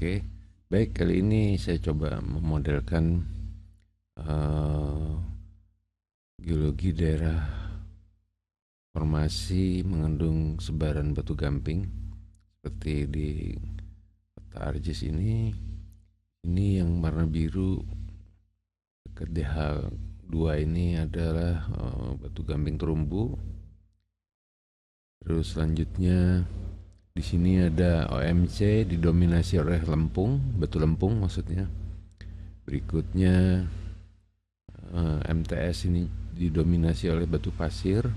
Oke, baik, kali ini saya coba memodelkan eh, geologi daerah formasi mengandung sebaran batu gamping seperti di peta ArcGIS ini. Ini yang warna biru dekat DH2 ini adalah batu gamping terumbu. Terus selanjutnya di sini ada OMC didominasi oleh lempung, batu lempung maksudnya. Berikutnya MTS ini didominasi oleh batu pasir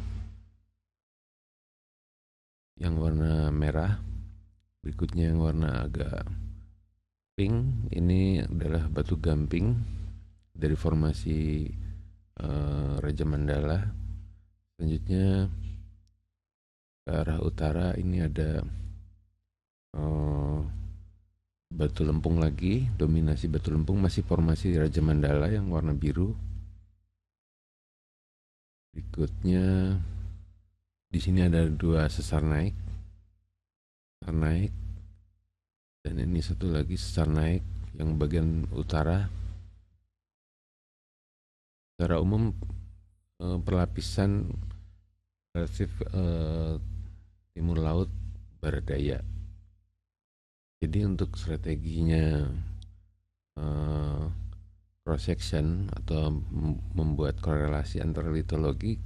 yang warna merah. Berikutnya yang warna agak pink, ini adalah batu gamping dari formasi Raja Mandala. Selanjutnya ke arah utara ini ada batu lempung lagi, dominasi batu lempung masih formasi Raja Mandala yang warna biru. Berikutnya di sini ada dua sesar naik, dan ini satu lagi sesar naik yang bagian utara. Secara umum perlapisan relatif timur laut barat daya. Jadi untuk strateginya cross section atau membuat korelasi antara litologi,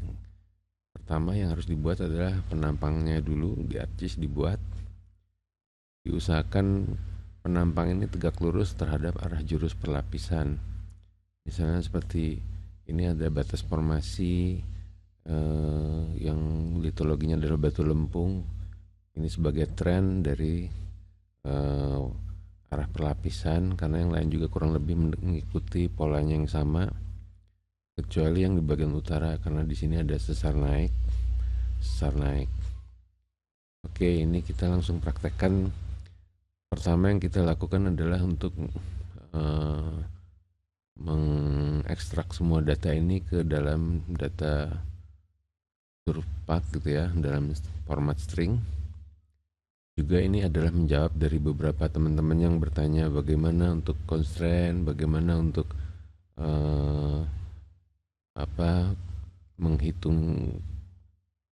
pertama yang harus dibuat adalah penampangnya dulu di ArcGIS dibuat. Diusahakan penampang ini tegak lurus terhadap arah jurus perlapisan. Misalnya seperti ini ada batas formasi yang litologinya adalah batu lempung. Ini sebagai tren dari arah perlapisan, karena yang lain juga kurang lebih mengikuti polanya yang sama, kecuali yang di bagian utara karena di sini ada sesar naik. Oke, ini kita langsung praktekkan. Pertama yang kita lakukan adalah untuk mengekstrak semua data ini ke dalam data surfpath gitu ya, dalam format string. Juga ini adalah menjawab dari beberapa teman-teman yang bertanya bagaimana untuk constraint, bagaimana untuk menghitung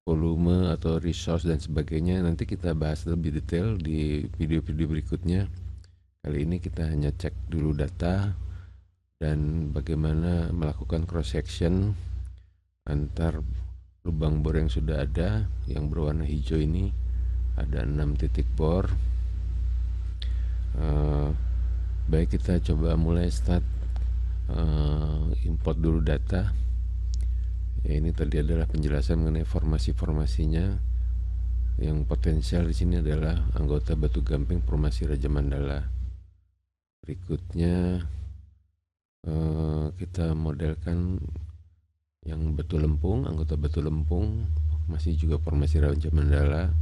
volume atau resource dan sebagainya. Nanti kita bahas lebih detail di video-video berikutnya. Kali ini kita hanya cek dulu data dan bagaimana melakukan cross section antar lubang bor yang sudah ada. Yang berwarna hijau ini ada 6 titik bor. Baik, kita coba mulai start import dulu data. Ya, ini tadi adalah penjelasan mengenai formasi-formasinya. Yang potensial di sini adalah anggota batu gamping formasi Raja Mandala. Berikutnya kita modelkan yang batu lempung, anggota batu lempung masih juga formasi Raja Mandala.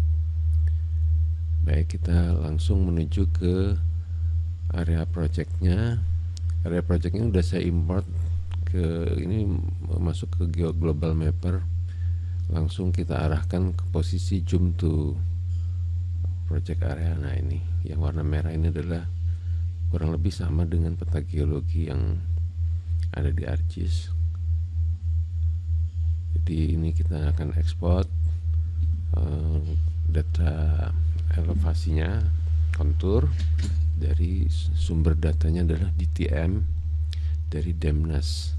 Baik, kita langsung menuju ke area projectnya. Area projectnya udah saya import ke ini, masuk ke global mapper. Langsung kita arahkan ke posisi zoom to project area. Nah, ini yang warna merah ini adalah kurang lebih sama dengan peta geologi yang ada di ArcGIS. Jadi ini kita akan ekspor data elevasinya, kontur dari sumber datanya adalah DTM dari Demnas.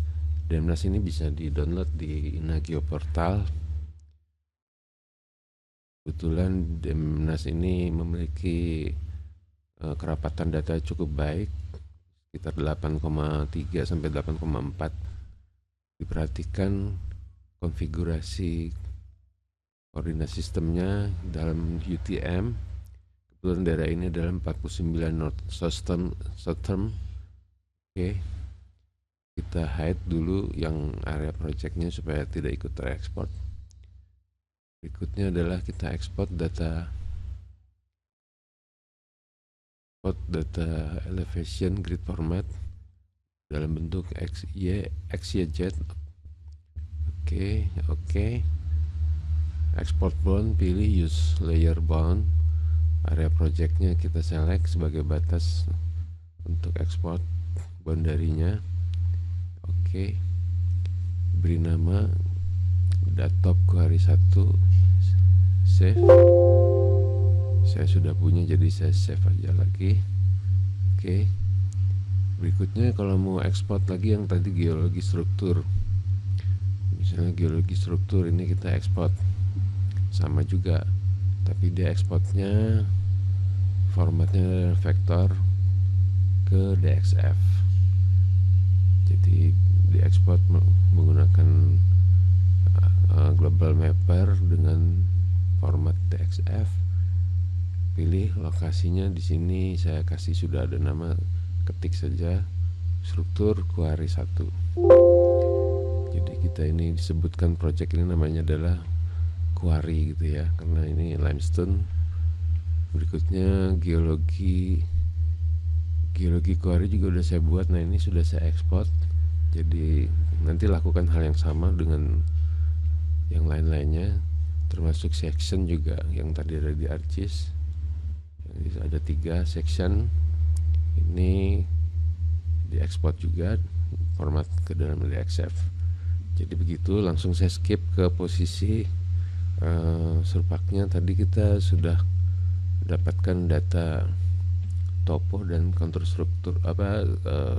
Demnas ini bisa di-download di Inagio Portal. Kebetulan Demnas ini memiliki kerapatan data cukup baik, sekitar 8,3 sampai 8,4. Diperhatikan konfigurasi koordinat sistemnya dalam UTM. Kebetulan daerah ini adalah 49 North Southern. Oke. Kita hide dulu yang area projectnya supaya tidak ikut terekspor. Berikutnya adalah kita ekspor data elevation grid format dalam bentuk XYZ. Oke. Export bound, pilih use layer bound. area projectnya kita select sebagai batas untuk ekspor boundary-nya. Oke, beri nama datop query 1, save. Saya sudah punya jadi saya save aja lagi. Oke, berikutnya kalau mau ekspor lagi yang tadi geologi struktur, misalnya geologi struktur ini kita ekspor sama juga, tapi dia ekspornya formatnya vektor ke DXF. Jadi diekspor menggunakan global mapper dengan format DXF. Pilih lokasinya di sini, saya kasih sudah ada nama, ketik saja struktur query 1. Jadi kita ini disebutkan project ini namanya adalah quarry gitu ya, karena ini limestone. Berikutnya geologi quarry juga udah saya buat. Nah ini sudah saya ekspor, jadi nanti lakukan hal yang sama dengan yang lain-lainnya, termasuk section juga yang tadi ada di ArcGIS. Jadi ada 3 section, ini diekspor juga format ke dalam DXF. Jadi begitu, langsung saya skip ke posisi surpaknya. Tadi kita sudah dapatkan data topo dan kontur struktur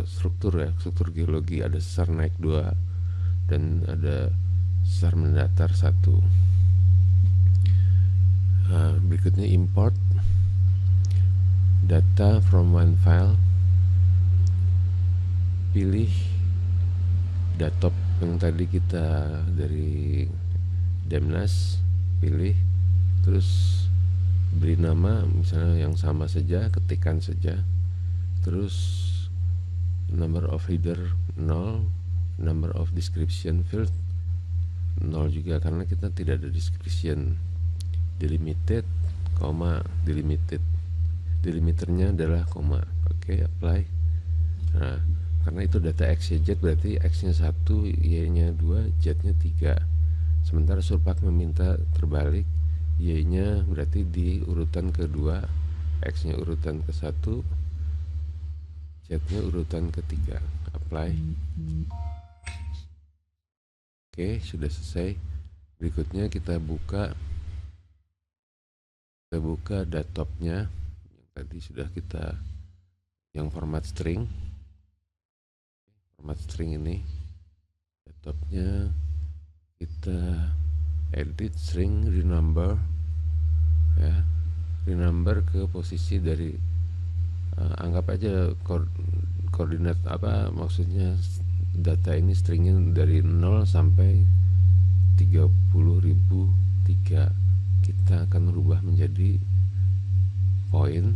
struktur ya, struktur geologi. Ada sesar naik 2 dan ada sesar mendatar 1. Berikutnya import data from one file. Pilih datop yang tadi kita dari Demnas, pilih, terus beri nama misalnya yang sama saja, ketikkan saja, terus number of header 0, number of description field 0 juga karena kita tidak ada description. Delimited, delimiternya adalah koma. Oke, apply. Nah, karena itu data X, Y, Z, berarti X-nya 1, Y-nya 2, Z-nya 3. Sementara surpak meminta terbalik, Y-nya berarti di urutan kedua, X-nya urutan ke-1, Z-nya urutan ke-3. Apply. Oke, sudah selesai. Berikutnya kita buka datopnya yang tadi sudah kita, yang format string ini. Datopnya kita edit string renumber ya, renumber ke posisi dari anggap aja koordinat maksudnya data ini stringnya dari 0 sampai 30.003. Kita akan merubah menjadi point,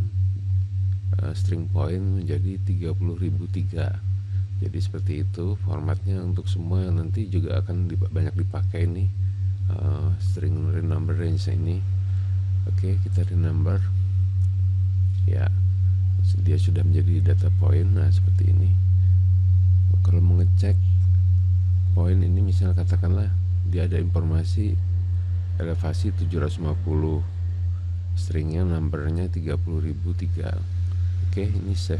string point menjadi 30.003. Jadi seperti itu formatnya untuk semua, nanti juga akan banyak dipakai nih string renumber range ini. Oke, kita renumber ya, dia sudah menjadi data point. Nah seperti ini. Kalau mengecek point ini, misalnya katakanlah dia ada informasi elevasi 750, stringnya numbernya 30.003. Oke, ini save,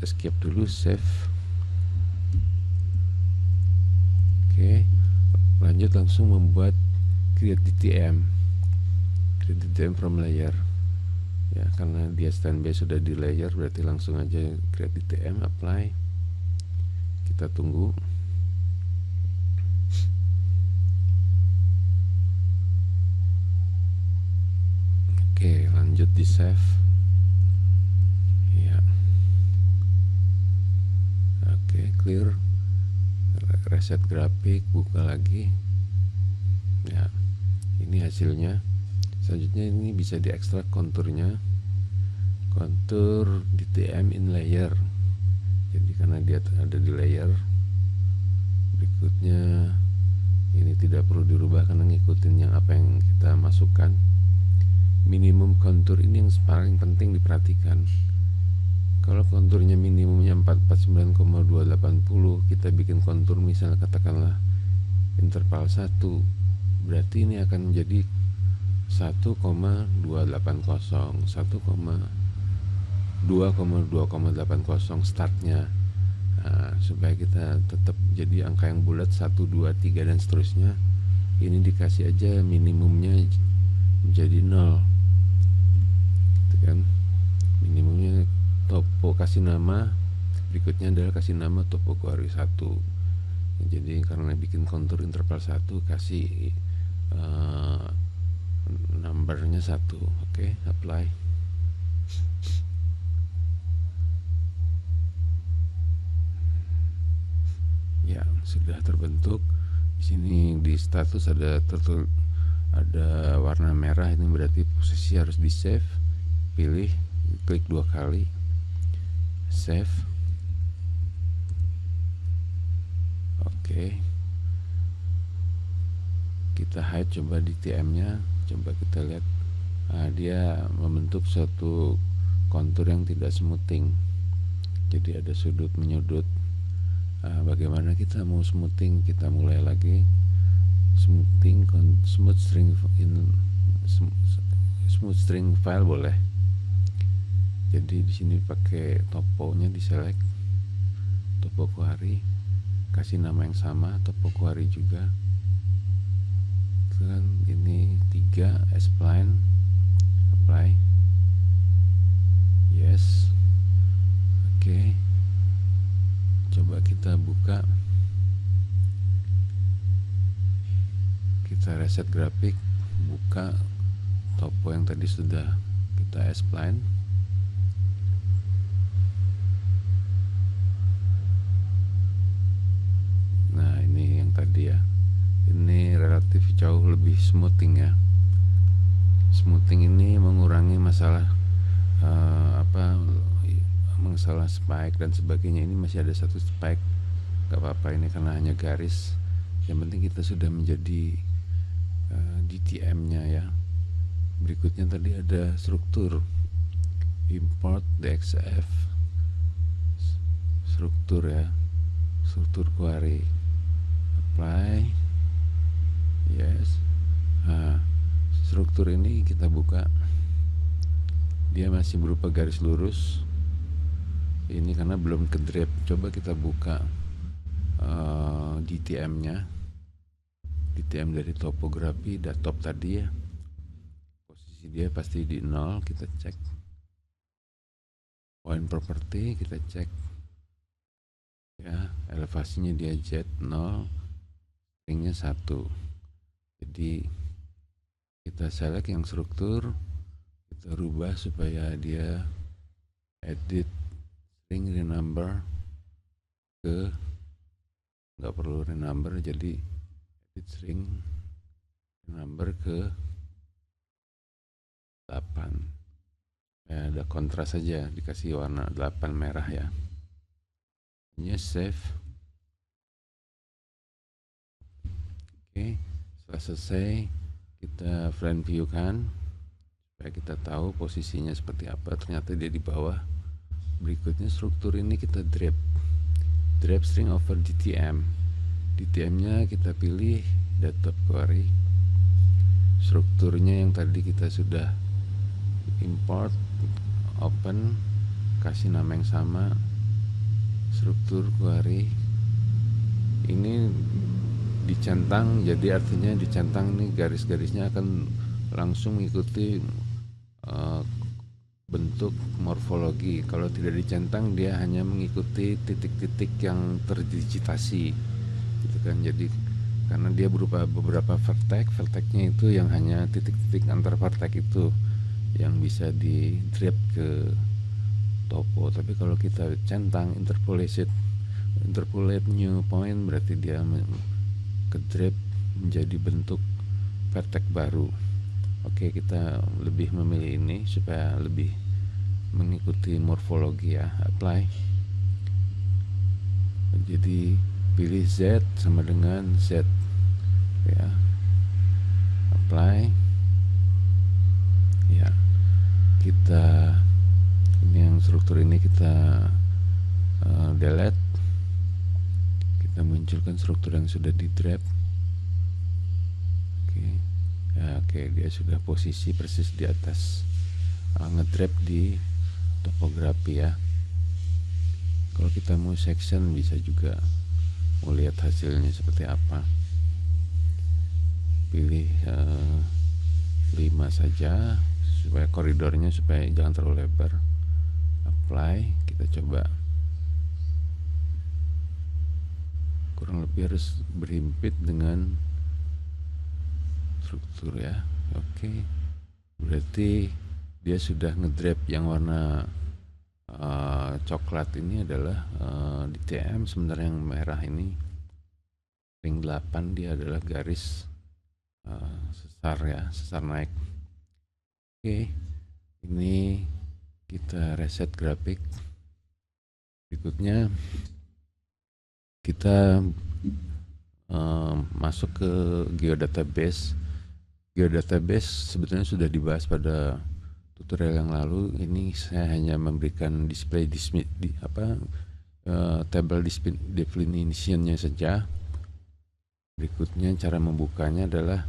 escape dulu, save. Oke, lanjut langsung membuat create DTM from layer ya, karena dia standby sudah di layer, berarti langsung aja create DTM, apply. Kita tunggu. Oke, lanjut di save ya. Oke, clear, reset grafik, buka lagi ya. Ini hasilnya. Selanjutnya ini bisa diekstrak konturnya, kontur DTM in layer. Jadi karena dia ada di layer, berikutnya ini tidak perlu dirubah karena ngikutin yang apa yang kita masukkan. Minimum kontur ini yang paling penting diperhatikan. Kalau konturnya minimumnya 449,280, kita bikin kontur misalnya katakanlah interval 1, berarti ini akan menjadi 1,280 1,2,2,80 startnya. Nah, supaya kita tetap jadi angka yang bulat 1, 2, 3 dan seterusnya, ini dikasih aja minimumnya menjadi 0 gitu kan. Minimumnya topo kasih nama, berikutnya adalah kasih nama topo kuari 1. Jadi karena bikin kontur interval 1, kasih numbernya 1. Oke, apply. Ya, sudah terbentuk. Di sini di status ada warna merah, ini berarti posisi harus di save. Pilih, klik 2 kali, save. Oke. Kita hide coba di TM-nya, coba kita lihat. Dia membentuk suatu kontur yang tidak smoothing. Jadi ada sudut menyudut. Bagaimana kita mau smoothing? Kita mulai lagi. Smoothing, smooth string file boleh. Jadi di sini pakai toponya di select, topo query, kasih nama yang sama, topo query juga. Kan ini 3 spline, apply, yes. Oke. Coba kita buka, kita reset grafik, buka topo yang tadi sudah kita spline. Nah, ini yang tadi ya, ini relatif jauh lebih smoothing ya. Smoothing ini mengurangi masalah masalah spike dan sebagainya. Ini masih ada satu spike, gak apa-apa, ini karena hanya garis. Yang penting kita sudah menjadi DTM nya ya. Berikutnya tadi ada struktur, import DXF struktur ya, struktur query, apply, yes. Nah, struktur ini kita buka, dia masih berupa garis lurus. Ini karena belum ke drop. Coba kita buka DTM-nya, DTM dari topografi top tadi ya. Posisi dia pasti di 0, kita cek. Point property kita cek ya, elevasinya dia Z0, stringnya 1. Jadi kita select yang struktur, kita rubah supaya dia edit string renumber ke, nggak perlu renumber, jadi edit string renumber ke 8 ya, ada kontras saja, dikasih warna 8 merah ya. Ini save. Oke, setelah selesai kita front view kan, supaya kita tahu posisinya seperti apa. Ternyata dia di bawah. Berikutnya struktur ini kita drop string over DTM. DTM-nya kita pilih data query. Strukturnya yang tadi kita sudah import, open, kasih nama yang sama, struktur query. Ini dicentang, jadi artinya dicentang ini garis-garisnya akan langsung mengikuti bentuk morfologi. Kalau tidak dicentang, dia hanya mengikuti titik-titik yang terdigitasi gitu kan. Jadi karena dia berupa beberapa vertex-nya itu yang hanya titik-titik antar vertex itu yang bisa di drop ke topo. Tapi kalau kita centang, interpolate new point, berarti dia ke drop menjadi bentuk vertex baru. Oke, kita lebih memilih ini supaya lebih mengikuti morfologi ya. Apply. Jadi pilih Z sama dengan Z ya. Apply. Ya. Kita ini yang struktur ini kita delete. Kita munculkan struktur yang sudah di drop. Oke. Ya, oke. Oke, dia sudah posisi persis di atas, ngedrap di topografi ya. Kalau kita mau section bisa juga mau lihat hasilnya seperti apa. Pilih 5 saja supaya koridornya supaya jangan terlalu lebar. Apply, kita coba. Kurang lebih harus berhimpit dengan struktur ya. Oke, berarti dia sudah ngedrap yang warna coklat ini adalah di TM, sementara yang merah ini ring 8 dia adalah garis sesar ya, sesar naik. Oke, ini kita reset grafik. Berikutnya kita masuk ke geodatabase. Geodatabase sebetulnya sudah dibahas pada tutorial yang lalu. Ini saya hanya memberikan display table definition-nya saja. Berikutnya cara membukanya adalah,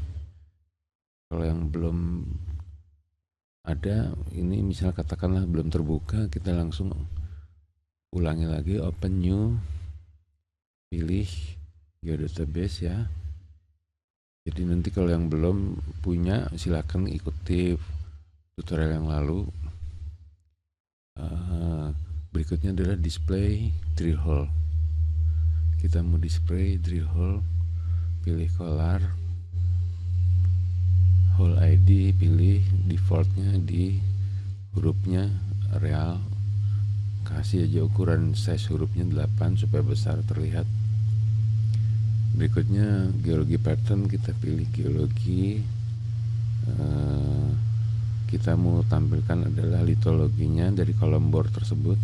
kalau yang belum ada, ini misal katakanlah belum terbuka, kita langsung ulangi lagi, open new, pilih geodatabase ya. Jadi nanti kalau yang belum punya silakan ikuti tutorial yang lalu. Berikutnya adalah display drill hole. Kita mau display drill hole, pilih color, hole ID, pilih defaultnya di hurufnya real, kasih aja ukuran size hurufnya 8 supaya besar terlihat. Berikutnya geologi pattern, kita pilih geologi. Kita mau tampilkan adalah litologinya dari kolom bor tersebut.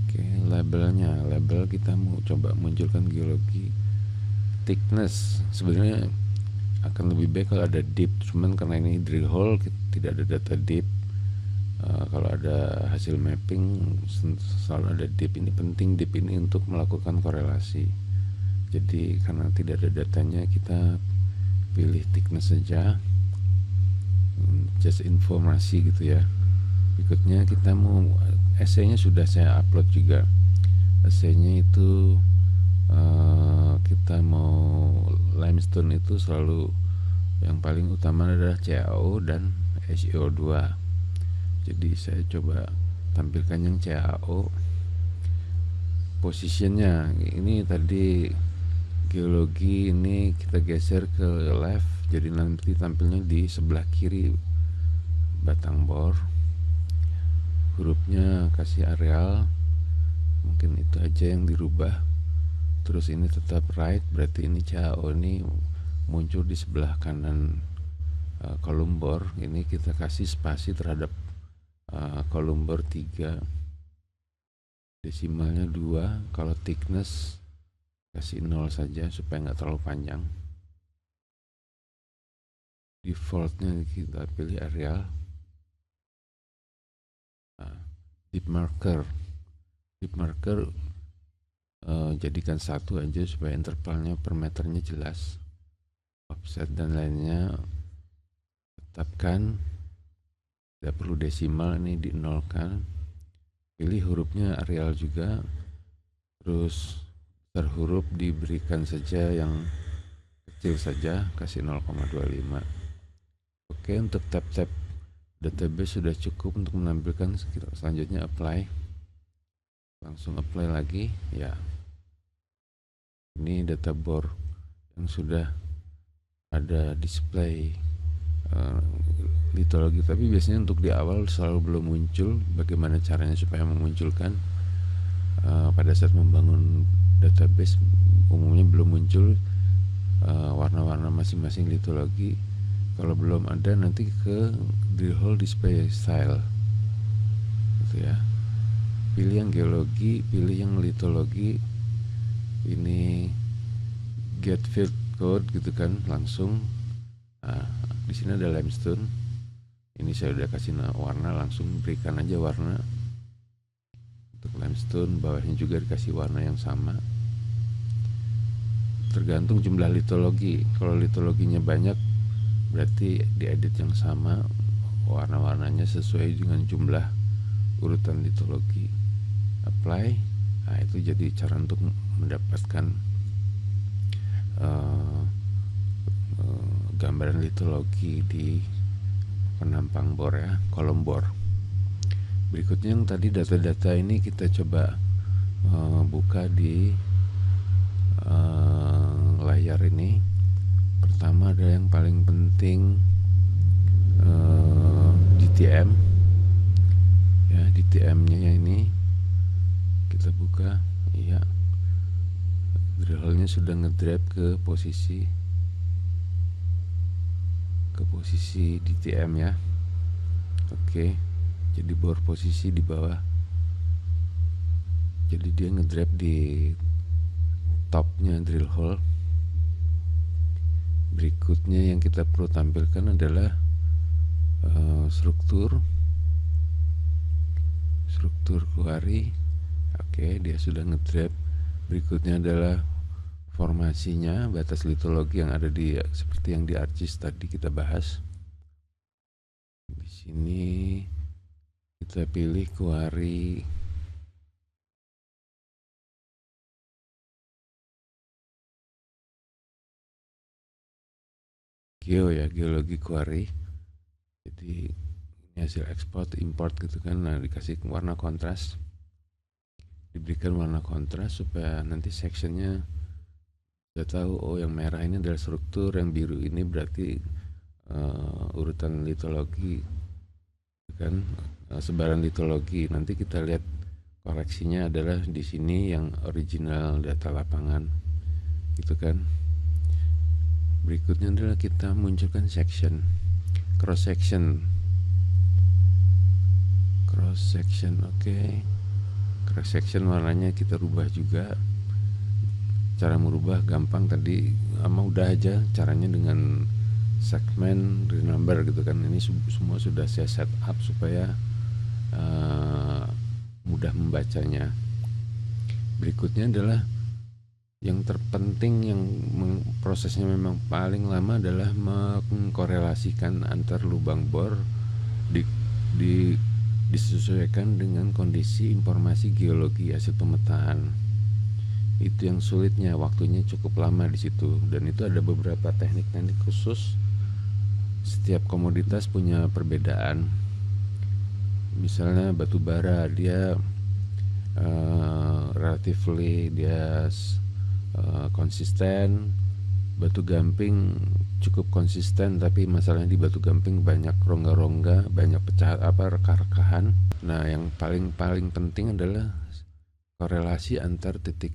Oke, labelnya, label kita mau coba munculkan geologi. Thickness sebenarnya akan lebih baik kalau ada deep, cuman karena ini drill hole tidak ada data deep. Kalau ada hasil mapping selalu ada deep. Ini penting, deep ini untuk melakukan korelasi. Jadi karena tidak ada datanya, kita pilih thickness saja, just informasi gitu ya. Berikutnya kita mau essay-nya sudah saya upload juga. Essay-nya itu kita mau limestone itu selalu yang paling utama adalah CaO dan SiO2. Jadi saya coba tampilkan yang CaO. Positionnya ini tadi geologi, ini kita geser ke left, jadi nanti tampilnya di sebelah kiri batang bor. Hurufnya kasih areal, mungkin itu aja yang dirubah. Terus ini tetap right, berarti ini CaO ini muncul di sebelah kanan kolom bor. Ini kita kasih spasi terhadap kolom bor 3, desimalnya 2. Kalau thickness kasih 0 saja supaya nggak terlalu panjang. Defaultnya kita pilih areal. Deep marker, jadikan 1 aja supaya intervalnya per meternya jelas. Offset dan lainnya tetapkan, tidak perlu desimal, ini di 0 kan. Pilih hurufnya areal juga, terus huruf diberikan saja yang kecil saja, kasih 0,25. Oke, untuk tab-tab database sudah cukup untuk menampilkan. Selanjutnya apply, langsung apply lagi ya. Ini data bor yang sudah ada display litologi, tapi biasanya untuk di awal selalu belum muncul. Bagaimana caranya supaya memunculkan? Pada saat membangun database umumnya belum muncul warna-warna masing-masing litologi. Kalau belum ada, nanti ke drill hole display style gitu ya. Pilih yang geologi, pilih yang litologi. Ini get field code gitu kan, langsung. Nah, di sini ada limestone. Ini saya udah kasih warna, langsung berikan aja warna. Untuk limestone bawahnya juga dikasih warna yang sama. Tergantung jumlah litologi. Kalau litologinya banyak, berarti diedit yang sama, warna-warnanya sesuai dengan jumlah urutan litologi. Apply. Nah, itu jadi cara untuk mendapatkan gambaran litologi di penampang bor ya, kolom bor. Berikutnya yang tadi data-data ini kita coba buka di layar ini. Pertama ada yang paling penting, DTM ya, DTM-nya ini kita buka. Iya, drill hole-nya sudah ngedrap ke posisi DTM ya. Oke, jadi bor posisi di bawah, jadi dia ngedrap di topnya drill hole. Berikutnya yang kita perlu tampilkan adalah struktur kuari. Oke, dia sudah ngedrap. Berikutnya adalah formasinya, batas litologi yang ada di seperti yang di ArcGIS tadi kita bahas. Di sini kita pilih kuari geologi kuari. Jadi ini hasil ekspor import gitu kan. Nah, dikasih warna kontras, diberikan warna kontras supaya nanti sectionnya kita tahu, oh yang merah ini adalah struktur, yang biru ini berarti urutan litologi kan, sebaran litologi. Nanti kita lihat koreksinya adalah di sini yang original data lapangan gitu kan. Berikutnya adalah kita munculkan section, cross section. Oke. Cross section warnanya kita rubah juga. Cara merubah gampang tadi, udah aja caranya dengan segmen renumber gitu kan. Ini semua sudah saya set up supaya mudah membacanya. Berikutnya adalah yang terpenting, yang prosesnya memang paling lama adalah mengkorelasikan antar lubang bor disesuaikan dengan kondisi informasi geologi hasil pemetaan. Itu yang sulitnya, waktunya cukup lama di situ, dan itu ada beberapa teknik-teknik khusus. Setiap komoditas punya perbedaan. Misalnya batu bara, dia relatively dia konsisten. Batu gamping cukup konsisten, tapi masalahnya di batu gamping banyak rongga-rongga, banyak rekah-rekahan. Nah, yang paling penting adalah korelasi antar titik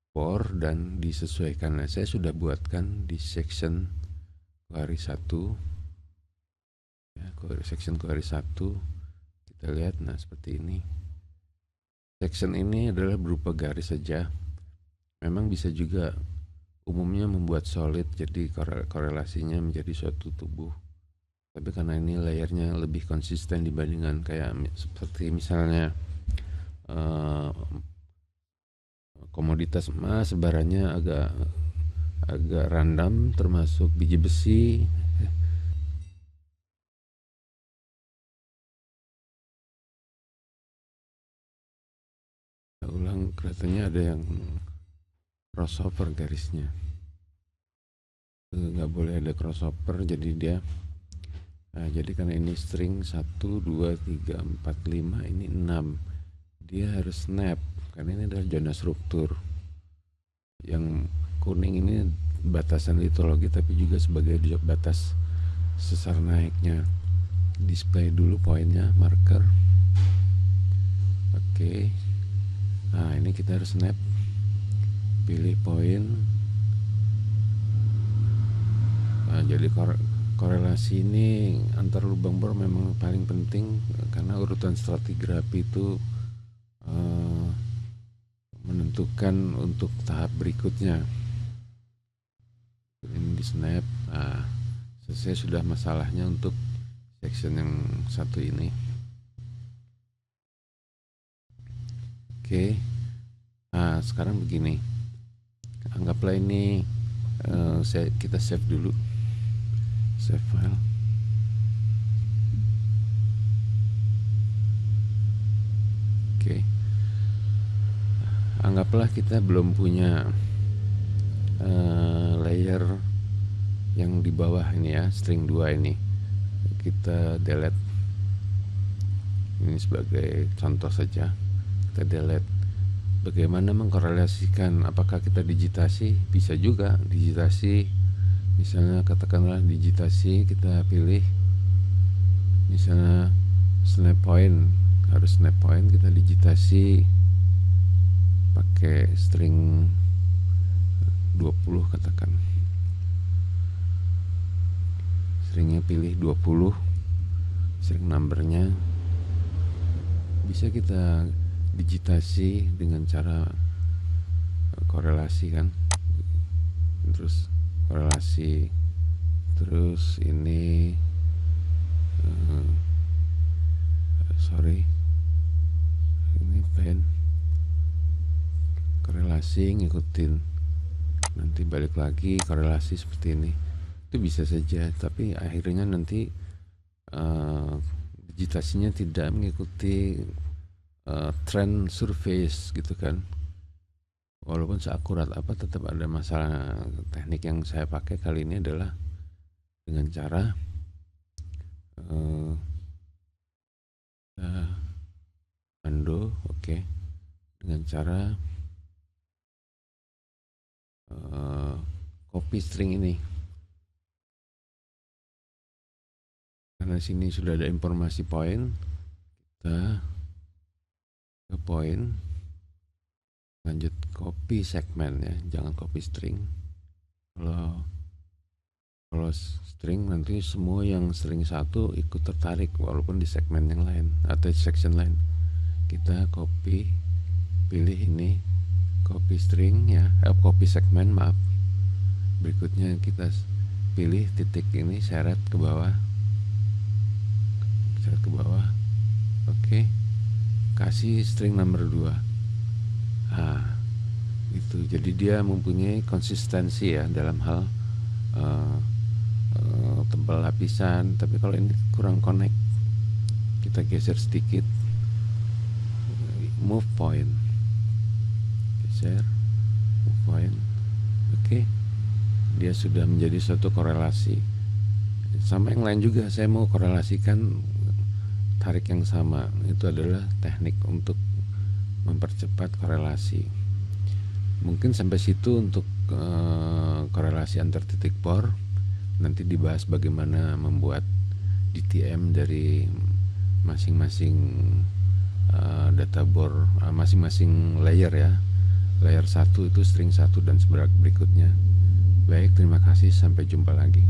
bor dan disesuaikan. Nah, saya sudah buatkan di section kuari 1 ya, section kuari 1 kita lihat. Nah, seperti ini. Section ini adalah berupa garis saja. Memang bisa juga umumnya membuat solid, jadi korelasinya menjadi suatu tubuh. Tapi karena ini layernya lebih konsisten dibandingkan kayak seperti misalnya komoditas emas, sebarannya agak random, termasuk biji besi. Ulang, kelihatannya ada yang crossover garisnya. Nggak boleh ada crossover, jadi dia jadi karena ini string 1, 2, 3, 4, 5, ini 6, dia harus snap karena ini adalah zona struktur. Yang kuning ini batasan litologi, tapi juga sebagai batas sesar naiknya. Display dulu poinnya, marker. Oke. Nah, ini kita harus snap, pilih poin. Nah, jadi korelasi ini antar lubang bor memang paling penting, karena urutan stratigrafi itu menentukan untuk tahap berikutnya. Ini di snap. Nah, selesai sudah masalahnya untuk section yang satu ini. Oke. Nah, sekarang begini, anggaplah ini kita save dulu. save file. Oke, anggaplah kita belum punya layer yang di bawah ini ya, string 2 ini. Kita delete. Ini sebagai contoh saja. Kita delete. Bagaimana mengkorelasikan? Apakah kita digitasi? Bisa juga digitasi. Misalnya katakanlah digitasi, kita pilih misalnya snap point, harus snap point, kita digitasi pakai string 20 katakan. Stringnya pilih 20, string numbernya bisa kita digitasi dengan cara korelasi kan, terus korelasi, terus ini ini pen korelasi, ngikutin, nanti balik lagi korelasi seperti ini. Itu bisa saja, tapi akhirnya nanti digitasinya tidak mengikuti trend surface gitu kan. Walaupun seakurat apa tetap ada masalah. Teknik yang saya pakai kali ini adalah dengan cara undo, oke, dengan cara copy string ini. Karena sini sudah ada informasi point, kita ke point, lanjut copy segmen ya, jangan copy string. Kalau string nanti semua yang string 1 ikut tertarik walaupun di segmen yang lain atau section lain. Kita copy, pilih ini, copy string ya, copy segmen, maaf. Berikutnya kita pilih titik ini, seret ke bawah, oke. Kasih string number 2. Itu jadi dia mempunyai konsistensi ya dalam hal tebal lapisan. Tapi kalau ini kurang connect, kita geser sedikit, move point, geser, move point, oke. Dia sudah menjadi suatu korelasi. Sama yang lain juga, saya mau korelasikan tarik yang sama. Itu adalah teknik untuk mempercepat korelasi. Mungkin sampai situ untuk korelasi antar titik bor. Nanti dibahas bagaimana membuat DTM dari masing-masing data bor, masing-masing layer ya. Layer 1 itu string 1 dan berikutnya. Baik, terima kasih, sampai jumpa lagi.